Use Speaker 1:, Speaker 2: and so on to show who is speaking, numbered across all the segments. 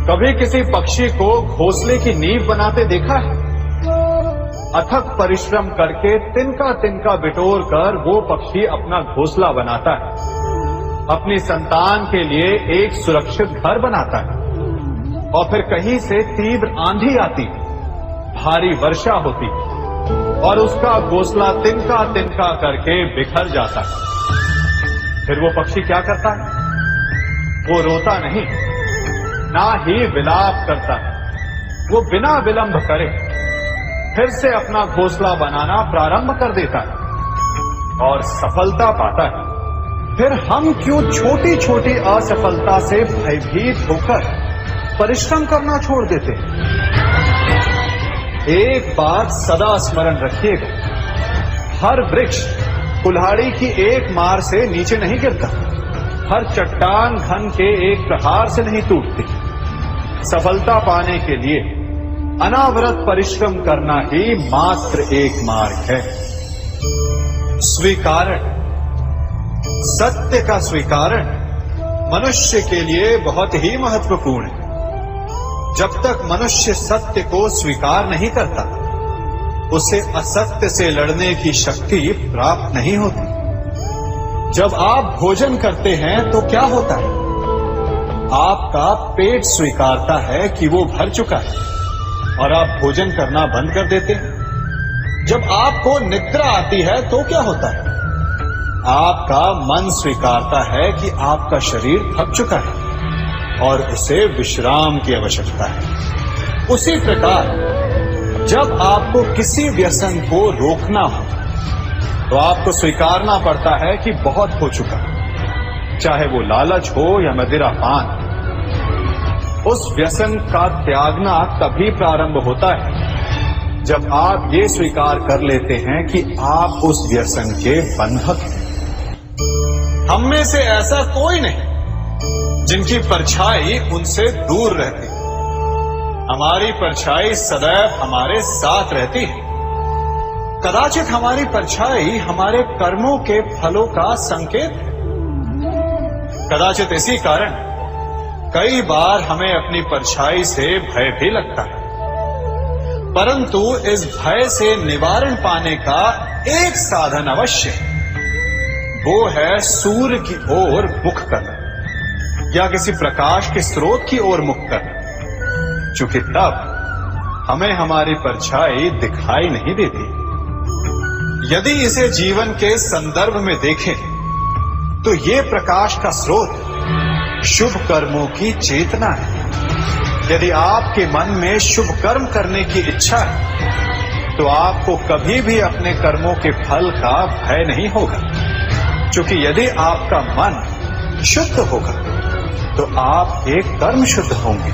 Speaker 1: कभी किसी पक्षी को घोंसले की नींव बनाते देखा है? अथक परिश्रम करके तिनका तिनका बिटोर कर वो पक्षी अपना घोंसला बनाता है, अपनी संतान के लिए एक सुरक्षित घर बनाता है। और फिर कहीं से तीव्र आंधी आती, भारी वर्षा होती और उसका घोंसला तिनका तिनका करके बिखर जाता है। फिर वो पक्षी क्या करता है? वो रोता नहीं, ना ही विलाप करता है। वो बिना विलंब करे फिर से अपना घोंसला बनाना प्रारंभ कर देता है और सफलता पाता है। फिर हम क्यों छोटी छोटी असफलता से भयभीत होकर परिश्रम करना छोड़ देते हैं? एक बात सदा स्मरण रखिएगा, हर वृक्ष कुल्हाड़ी की एक मार से नीचे नहीं गिरता, हर चट्टान घन के एक प्रहार से नहीं टूटती। सफलता पाने के लिए अनावरत परिश्रम करना ही मात्र एक मार्ग है। स्वीकारण, सत्य का स्वीकारण मनुष्य के लिए बहुत ही महत्वपूर्ण है। जब तक मनुष्य सत्य को स्वीकार नहीं करता, उसे असत्य से लड़ने की शक्ति प्राप्त नहीं होती। जब आप भोजन करते हैं तो क्या होता है? आपका पेट स्वीकारता है कि वो भर चुका है और आप भोजन करना बंद कर देते हैं। जब आपको निद्रा आती है तो क्या होता है? आपका मन स्वीकारता है कि आपका शरीर थक चुका है और उसे विश्राम की आवश्यकता है। उसी प्रकार जब आपको किसी व्यसन को रोकना हो तो आपको स्वीकारना पड़ता है कि बहुत हो चुका है, चाहे वो लालच हो या मदिरा पान। उस व्यसन का त्यागना तभी प्रारंभ होता है जब आप ये स्वीकार कर लेते हैं कि आप उस व्यसन के बंधक हैं। हम में से ऐसा कोई नहीं जिनकी परछाई उनसे दूर रहती। हमारी परछाई सदैव हमारे साथ रहती है। कदाचित हमारी परछाई हमारे कर्मों के फलों का संकेत है। कदाचित इसी कारण कई बार हमें अपनी परछाई से भय भी लगता है, परंतु इस भय से निवारण पाने का एक साधन अवश्य है। वो है सूर्य की ओर मुख करना या किसी प्रकाश के स्रोत की ओर मुख करना, क्योंकि तब हमें हमारी परछाई दिखाई नहीं देती। यदि इसे जीवन के संदर्भ में देखें तो ये प्रकाश का स्रोत शुभ कर्मों की चेतना है। यदि आपके मन में शुभ कर्म करने की इच्छा है तो आपको कभी भी अपने कर्मों के फल का भय नहीं होगा, क्योंकि यदि आपका मन शुद्ध होगा तो आपके कर्म शुद्ध होंगे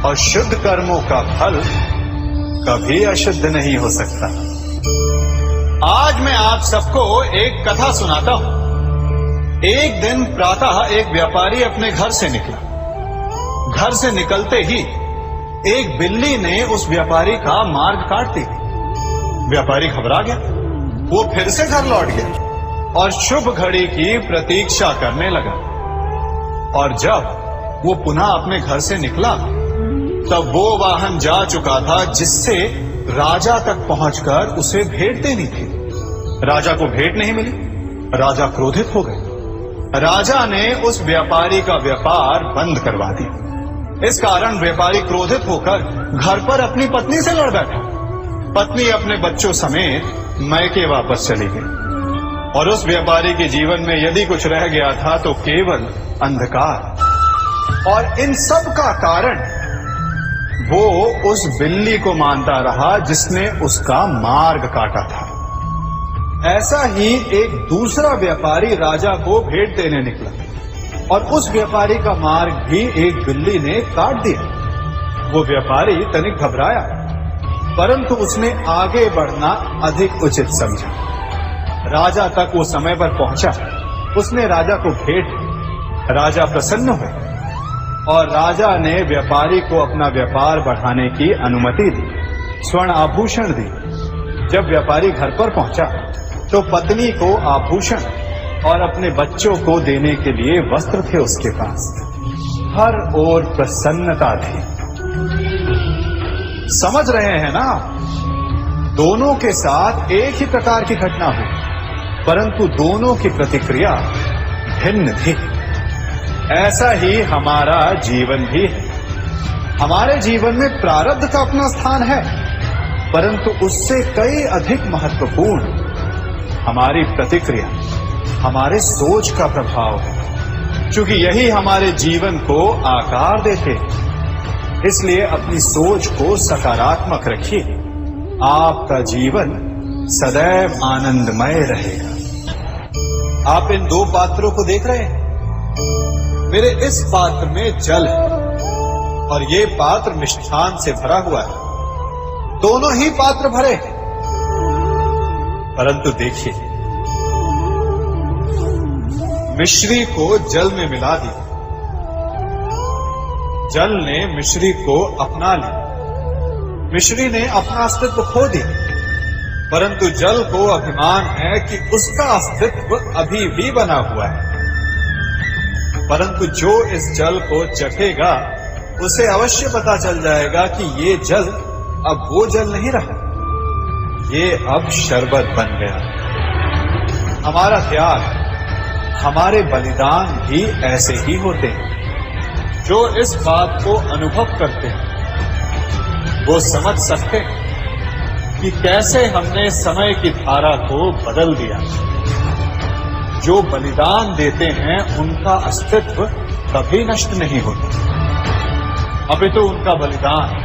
Speaker 1: और शुद्ध कर्मों का फल कभी अशुद्ध नहीं हो सकता। आज मैं आप सबको एक कथा सुनाता हूं। एक दिन प्रातः एक व्यापारी अपने घर से निकला। घर से निकलते ही एक बिल्ली ने उस व्यापारी का मार्ग काट दिया। व्यापारी घबरा गया, वो फिर से घर लौट गया और शुभ घड़ी की प्रतीक्षा करने लगा। और जब वो पुनः अपने घर से निकला तब वो वाहन जा चुका था जिससे राजा तक पहुंचकर उसे भेंट देनी थी। राजा को भेंट नहीं मिली। राजा क्रोधित हो गए। राजा ने उस व्यापारी का व्यापार बंद करवा दिया। इस कारण व्यापारी क्रोधित होकर घर पर अपनी पत्नी से लड़ बैठा। पत्नी अपने बच्चों समेत मैके वापस चली गई और उस व्यापारी के जीवन में यदि कुछ रह गया था तो केवल अंधकार। और इन सब का कारण वो उस बिल्ली को मानता रहा जिसने उसका मार्ग काटा था। ऐसा ही एक दूसरा व्यापारी राजा को भेंट देने निकला और उस व्यापारी का मार्ग भी एक बिल्ली ने काट दिया। वो व्यापारी तनिक घबराया, परंतु उसने आगे बढ़ना अधिक उचित समझा। राजा तक वो समय पर पहुंचा। उसने राजा को भेंट दी। राजा प्रसन्न हुए और राजा ने व्यापारी को अपना व्यापार बढ़ाने की अनुमति दी, स्वर्ण आभूषण दी। जब व्यापारी घर पर पहुंचा तो पत्नी को आभूषण और अपने बच्चों को देने के लिए वस्त्र थे उसके पास। हर ओर प्रसन्नता थी। समझ रहे हैं ना, दोनों के साथ एक ही प्रकार की घटना हुई, परंतु दोनों की प्रतिक्रिया भिन्न थी। ऐसा ही हमारा जीवन भी है। हमारे जीवन में प्रारब्ध का अपना स्थान है, परंतु उससे कई अधिक महत्वपूर्ण हमारी प्रतिक्रिया, हमारे सोच का प्रभाव है, क्योंकि यही हमारे जीवन को आकार देते। इसलिए अपनी सोच को सकारात्मक रखिए, आपका जीवन सदैव आनंदमय रहेगा। आप इन दो पात्रों को देख रहे हैं। मेरे इस पात्र में जल है और ये पात्र मिष्ठान से भरा हुआ है। दोनों ही पात्र भरे हैं, परंतु देखिए, मिश्री को जल में मिला दिया, जल ने मिश्री को अपना लिया, मिश्री ने अपना अस्तित्व खो दिया, परंतु जल को अभिमान है कि उसका अस्तित्व अभी भी बना हुआ है। परंतु जो इस जल को चखेगा उसे अवश्य पता चल जाएगा कि ये जल अब वो जल नहीं रहा, ये अब शरबत बन गया। हमारा त्याग, हमारे बलिदान भी ऐसे ही होते हैं। जो इस बात को अनुभव करते हैं वो समझ सकते हैं कि कैसे हमने समय की धारा को बदल दिया। जो बलिदान देते हैं उनका अस्तित्व कभी नष्ट नहीं होता, अपितु उनका बलिदान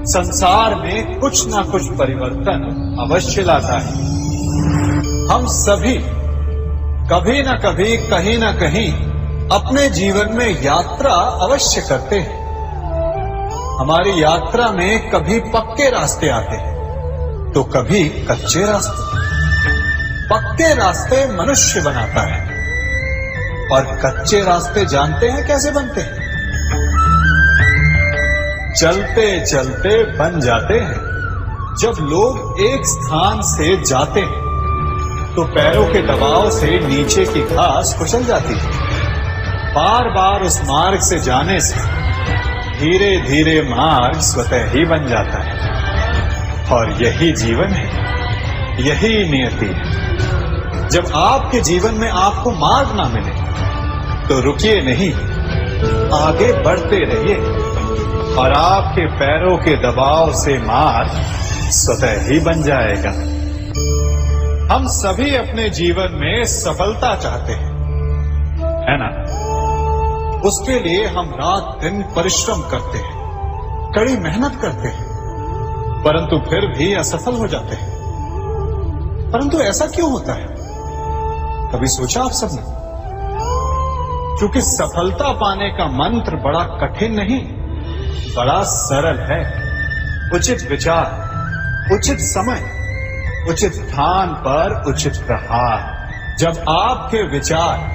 Speaker 1: संसार में कुछ ना कुछ परिवर्तन अवश्य लाता है। हम सभी कभी ना कभी, कहीं ना कहीं अपने जीवन में यात्रा अवश्य करते हैं। हमारी यात्रा में कभी पक्के रास्ते आते हैं तो कभी कच्चे रास्ते। पक्के रास्ते मनुष्य बनाता है और कच्चे रास्ते जानते हैं कैसे बनते हैं? चलते चलते बन जाते हैं। जब लोग एक स्थान से जाते हैं तो पैरों के दबाव से नीचे की घास कुचल जाती है। बार बार उस मार्ग से जाने से धीरे धीरे मार्ग स्वतः ही बन जाता है। और यही जीवन है, यही नियति है। जब आपके जीवन में आपको मार्ग ना मिले तो रुकिए नहीं, आगे बढ़ते रहिए और आपके पैरों के दबाव से मार्ग स्वतः ही बन जाएगा। हम सभी अपने जीवन में सफलता चाहते हैं, है ना? उसके लिए हम रात दिन परिश्रम करते हैं, कड़ी मेहनत करते हैं, परंतु फिर भी असफल हो जाते हैं। परंतु ऐसा क्यों होता है? कभी सोचा आप सबने? क्योंकि सफलता पाने का मंत्र बड़ा कठिन नहीं, बड़ा सरल है। उचित विचार, उचित समय, उचित स्थान पर उचित प्रहार। जब आपके विचार,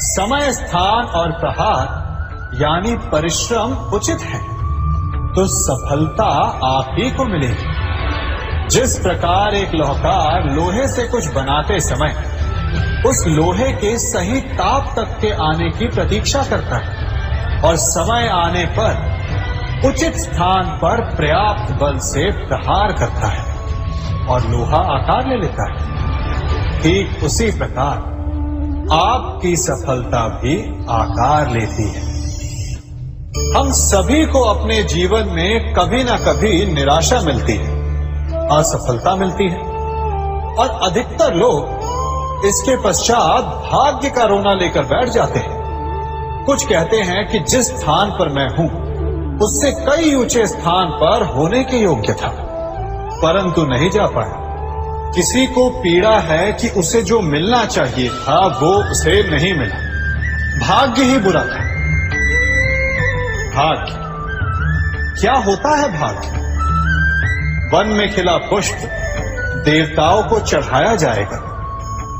Speaker 1: समय, स्थान और प्रहार यानी परिश्रम उचित है तो सफलता आप ही को मिलेगी। जिस प्रकार एक लोहार लोहे से कुछ बनाते समय उस लोहे के सही ताप तक के आने की प्रतीक्षा करता है और समय आने पर उचित स्थान पर पर्याप्त बल से प्रहार करता है और लोहा आकार ले लेता है, ठीक उसी प्रकार आपकी सफलता भी आकार लेती है। हम सभी को अपने जीवन में कभी ना कभी निराशा मिलती है, असफलता मिलती है और अधिकतर लोग इसके पश्चात भाग्य का रोना लेकर बैठ जाते हैं। कुछ कहते हैं कि जिस स्थान पर मैं हूं उससे कई ऊंचे स्थान पर होने के योग्य था, परंतु नहीं जा पाया। किसी को पीड़ा है कि उसे जो मिलना चाहिए था वो उसे नहीं मिला, भाग्य ही बुरा था। भाग्य क्या होता है? भाग्य वन में खिला पुष्प देवताओं को चढ़ाया जाएगा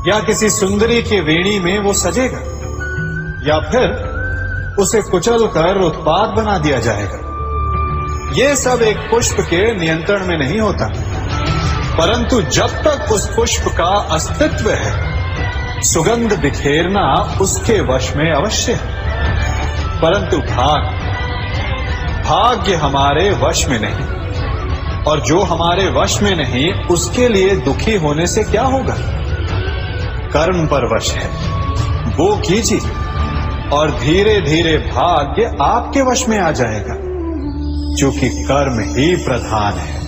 Speaker 1: या किसी सुंदरी की वेणी में वो सजेगा या फिर उसे कुचल कर उत्पात बना दिया जाएगा। ये सब एक पुष्प के नियंत्रण में नहीं होता, परंतु जब तक उस पुष्प का अस्तित्व है सुगंध बिखेरना उसके वश में अवश्य है। परंतु भाग्य हमारे वश में नहीं, और जो हमारे वश में नहीं उसके लिए दुखी होने से क्या होगा। कर्म पर वश है, वो कीजिए और धीरे धीरे भाग्य आपके वश में आ जाएगा, क्योंकि कर्म ही प्रधान है।